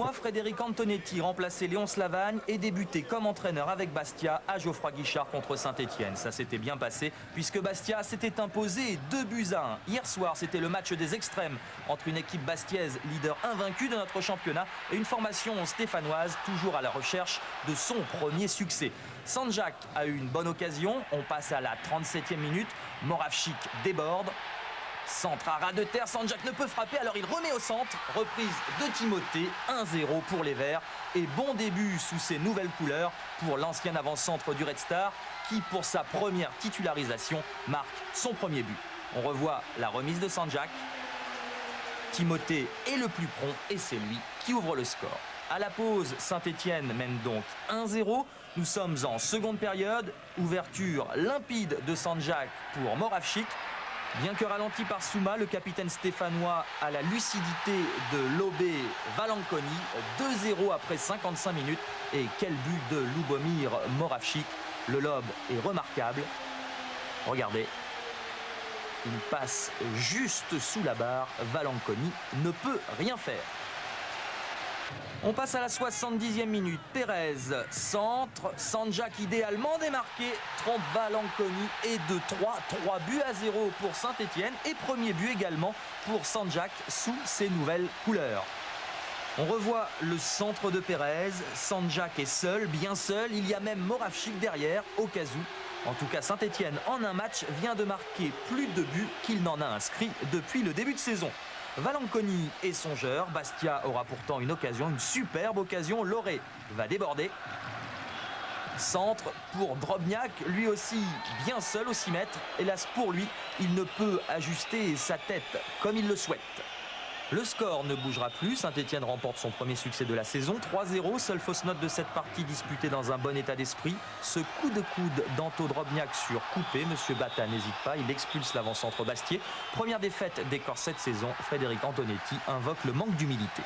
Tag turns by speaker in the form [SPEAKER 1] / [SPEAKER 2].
[SPEAKER 1] mois, Frédéric Antonetti remplaçait Léon Slavagne et débutait comme entraîneur avec Bastia à Geoffroy Guichard contre Saint-Etienne. Ça s'était bien passé puisque Bastia s'était imposé 2-1. Hier soir, c'était le match des extrêmes entre une équipe bastiaise, leader invaincu de notre championnat, et une formation stéphanoise toujours à la recherche de son premier succès. Sanjak a eu une bonne occasion. On passe à la 37e minute. Moravchik déborde. Centre à ras de terre, Sanjak ne peut frapper, alors il remet au centre. Reprise de Timothée, 1-0 pour les Verts. Et bon début sous ses nouvelles couleurs pour l'ancien avant-centre du Red Star qui, pour sa première titularisation, marque son premier but. On revoit la remise de Sanjak. Timothée est le plus prompt et c'est lui qui ouvre le score. À la pause, Saint-Etienne mène donc 1-0. Nous sommes en seconde période. Ouverture limpide de Sanjak pour Moravchik. Bien que ralenti par Souma, le capitaine stéphanois a la lucidité de lober Valanconi. 2-0 après 55 minutes. Et quel but de Lubomir Moravchik. Le lob est remarquable. Regardez. Il passe juste sous la barre. Valanconi ne peut rien faire. On passe à la 70e minute. Pérez, centre. Sanjak idéalement démarqué. Trompe Valanconi et de 3 buts à 0 pour Saint-Etienne. Et premier but également pour Sanjak sous ses nouvelles couleurs. On revoit le centre de Pérez. Sanjak est seul, bien seul. Il y a même Moravchik derrière, au cas où. En tout cas, Saint-Etienne, en un match, vient de marquer plus de buts qu'il n'en a inscrit depuis le début de saison. Valanconi est songeur. Bastia aura pourtant une occasion, une superbe occasion. Loré va déborder. Centre pour Drobniak, lui aussi bien seul au 6 mètres. Hélas pour lui, il ne peut ajuster sa tête comme il le souhaite. Le score ne bougera plus. Saint-Etienne remporte son premier succès de la saison. 3-0, seule fausse note de cette partie disputée dans un bon état d'esprit. Ce coup de coude d'Anto Drobniak sur Coupé. Monsieur Bata n'hésite pas, il expulse l'avant-centre bastiais. Première défaite des Corsets de saison. Frédéric Antonetti invoque le manque d'humilité.